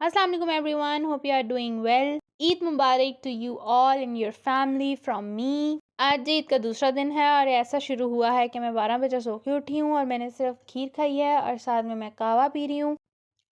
अस्सलाम वालेकुम everyone, hope you are doing well. Eid मुबारक to you all and your family from me. आज ईद का दूसरा दिन है और ऐसा शुरू हुआ है कि मैं 12 बजे सो के उठी हूँ और मैंने सिर्फ खीर खाई है और साथ में मैं कहवा पी रही हूँ।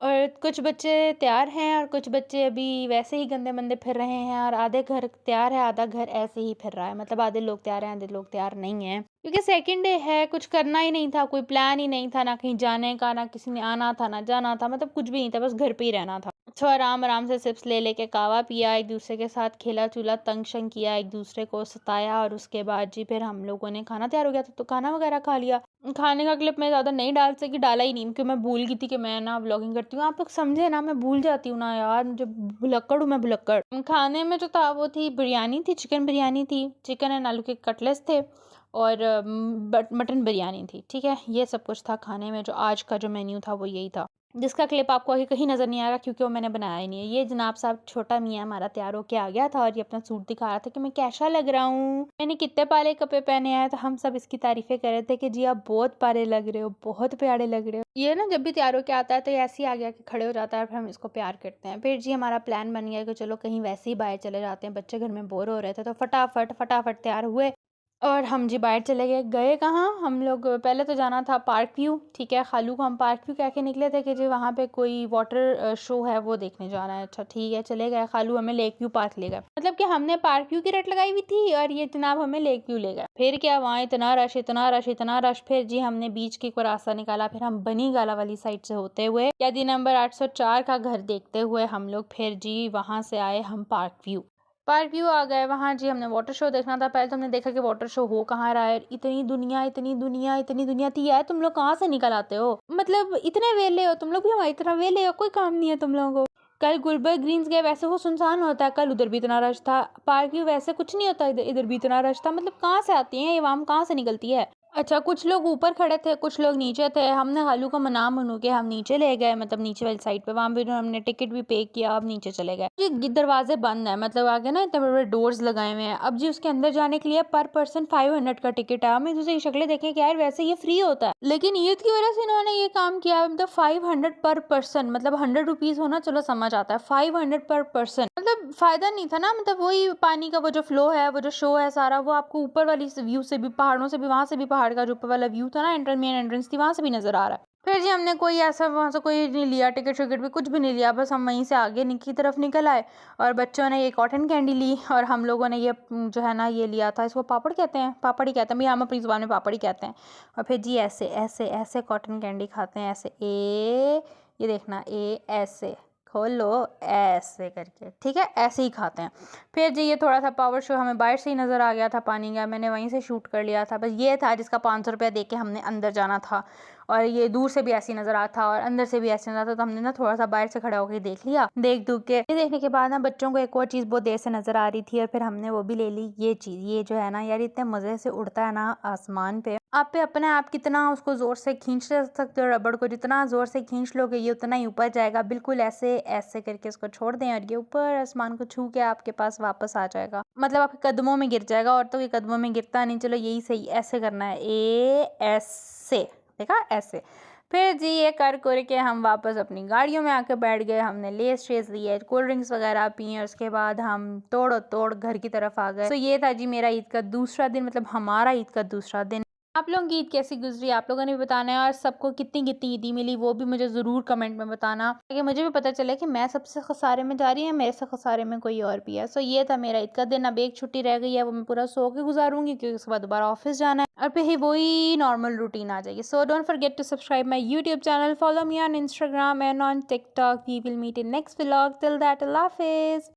और कुछ बच्चे तैयार हैं और कुछ बच्चे अभी वैसे ही गंदे मंदे फिर रहे हैं और आधे घर तैयार है, आधा घर ऐसे ही फिर रहा है। मतलब आधे लोग तैयार हैं, आधे लोग तैयार नहीं हैं, क्योंकि सेकंड डे है। कुछ करना ही नहीं था, कोई प्लान ही नहीं था, ना कहीं जाने का, ना किसी ने आना था, ना जाना था, मतलब कुछ भी नहीं था, बस घर पे ही रहना था। तो आराम आराम से सिप्स ले लेके कहवा पिया, एक दूसरे के साथ खेला चूला, तंग शंग किया, एक दूसरे को सताया और उसके बाद जी फिर हम लोगों ने खाना तैयार हो गया था तो खाना वगैरह खा लिया। खाने का क्लिप मैं ज़्यादा नहीं डाल सकी, डाला ही नहीं क्योंकि मैं भूल गई थी कि मैं ना व्लॉगिंग करती हूँ। आप लोग समझे ना, मैं भूल जाती हूँ ना यार, मुझे भुलक्कड़ हूँ मैं, भुलक्कड़। खाने में जो था वो थी बिरयानी थी, चिकन बिरयानी थी, चिकन एंड आलू के कटलेट्स थे और मटन बिरयानी थी। ठीक है, ये सब कुछ था खाने में। जो आज का जो मेन्यू था वो यही था, जिसका क्लिप आपको आगे कहीं नज़र नहीं आएगा क्योंकि वो मैंने बनाया ही नहीं है। ये जनाब साहब छोटा मियाँ हमारा तैयार होके आ गया था और ये अपना सूट दिखा रहा था कि मैं कैसा लग रहा हूँ, मैंने कितने प्यारे कपड़े पहने हैं। तो हम सब इसकी तारीफें कर रहे थे कि जी आप बहुत प्यारे लग रहे हो, बहुत प्यारे लग रहे हो। ये ना जब भी तैयार होके आता है तो ऐसे ही आ गया कि खड़े हो जाता है, फिर हम इसको प्यार करते हैं। फिर जी हमारा प्लान बन गया कि चलो कहीं वैसे ही बाहर चले जाते हैं, बच्चे घर में बोर हो रहे थे तो फटाफट फटाफट तैयार हुए और हम जी बाहर चले गए। गए कहाँ हम लोग, पहले तो जाना था पार्क व्यू। ठीक है, खालू को हम पार्क व्यू कह के निकले थे कि जी वहाँ पे कोई वाटर शो है वो देखने जाना है। अच्छा ठीक है, चले गए। खालू हमें लेक व्यू पार्क ले गए, मतलब कि हमने पार्क व्यू की रट लगाई हुई थी और ये जनाब हमें लेक व्यू ले गए। फिर क्या वहाँ इतना रश, इतना रश, इतना रश। फिर जी हमने बीच की कोई रास्ता निकाला, फिर हम बनी गाला वाली साइड से होते हुए कैदी नंबर 804 का घर देखते हुए हम लोग फिर जी वहाँ से आए हम पार्क व्यू। पार्क व्यू आ गए। वहाँ जी हमने वाटर शो देखना था। पहले तो हमने देखा कि वाटर शो हो कहाँ रहा है। इतनी दुनिया, इतनी दुनिया, इतनी दुनिया थी यार, तुम लोग कहाँ से निकल आते हो, मतलब इतने वेले हो तुम लोग भी, हमारी तरह वेले हो, कोई काम नहीं है तुम लोगों को। कल गुलबर्ग ग्रीन्स गए, वैसे वो सुनसान होता है, कल उधर भी इतना रश था। पार्क व्यू वैसे कुछ नहीं होता, इधर इधर भी इतना रश था। मतलब कहाँ से आती है ये वाम, कहाँ से निकलती है। अच्छा, कुछ लोग ऊपर खड़े थे, कुछ लोग नीचे थे। हमने खालू का मना मनू के हम नीचे ले गए, मतलब नीचे वाली साइड पे। वहाँ पे जो हमने टिकट भी पे किया, अब नीचे चले गए। ये दरवाजे बंद है, मतलब आगे ना इतने बड़े बड़े डोर्स लगाए हुए हैं। अब जी उसके अंदर जाने के लिए पर पर्सन 500 का टिकट है। हमें दूसरी शक्लें देखें कि यार वैसे ये फ्री होता है, लेकिन ईद की वजह से इन्होंने ये काम किया। मतलब 500 पर पर्सन, मतलब 100 रुपीज होना चलो समझ आता है, 500 पर पर्सन, मतलब फायदा नहीं था ना। मतलब वही पानी का वो जो फ्लो है, वो जो शो है सारा, वो आपको ऊपर वाली व्यू से भी, पहाड़ों से भी, वहां से भी, पहाड़ का जो ऊपर वाला व्यू था ना, मेन एंट्रेंस थी, वहां से भी नजर आ रहा है। फिर जी हमने कोई ऐसा वहां से कोई नहीं लिया, टिकट शिकट भी कुछ भी नहीं लिया, बस हम वहीं से आगे की तरफ निकल आए। और बच्चों ने ये कॉटन कैंडी ली और हम लोगों ने ये जो है ना ये लिया था, इसको पापड़ कहते हैं, पापड़ ही कहते हैं भैया, हम अपनी जुबान में पापड़ ही कहते हैं। और फिर जी ऐसे ऐसे ऐसे कॉटन कैंडी खाते हैं, ऐसे ये देखना, ऐसे खोल लो ऐसे करके, ठीक है, ऐसे ही खाते हैं। फिर जी ये थोड़ा सा पावर शो हमें बाहर से ही नज़र आ गया था, पानी का, मैंने वहीं से शूट कर लिया था। बस ये था जिसका 500 रुपया दे के हमने अंदर जाना था और ये दूर से भी ऐसी नज़र आता था और अंदर से भी ऐसे नज़र आता था। तो हमने ना थोड़ा सा बाहर से खड़ा होकर देख लिया। देख दुख के ये देखने के बाद ना बच्चों को एक और चीज़ बहुत देर से नज़र आ रही थी और फिर हमने वो भी ले ली। ये चीज़, ये जो है ना यार, इतने मज़े से उड़ता है ना आसमान पे, आप पे अपने आप कितना उसको ज़ोर से खींच सकते हो। रबड़ को जितना ज़ोर से खींच लोगे ये उतना ही ऊपर जाएगा। बिल्कुल ऐसे ऐसे करके इसको छोड़ दें और ये ऊपर आसमान को छू के आपके पास वापस आ जाएगा, मतलब आपके कदमों में गिर जाएगा। और तो ये कदमों में गिरता नहीं, चलो यही सही, ऐसे करना है, ऐसे, देखा, ऐसे। फिर जी ये कर के हम वापस अपनी गाड़ियों में आके बैठ गए। हमने लेस शेस लिए, कोल्ड ड्रिंक्स वगैरह पी और उसके बाद हम तोड़ तोड़ घर की तरफ आ गए। तो ये था जी मेरा ईद का दूसरा दिन, मतलब हमारा ईद का दूसरा दिन। आप लोगों की ईद कैसी गुजरी आप लोगों ने भी बताना है, और सबको कितनी कितनी ईदी मिली वो भी मुझे ज़रूर कमेंट में बताना, ताकि मुझे भी पता चले कि मैं सबसे खसारे में जा रही हूँ, मेरे से खसारे में कोई और भी है। सो ये था मेरा ईद का दिन। अब एक छुट्टी रह गई है, वो मैं पूरा सो के गुजारूंगी क्योंकि उसके बाद दोबारा ऑफिस जाना है और फिर ही वही नॉर्मल रूटीन आ जाएगी। So don't forget to subscribe my YouTube channel, follow me on Instagram and on TikTok. We will meet in next vlog. Till that, अल्लाह हाफिज़।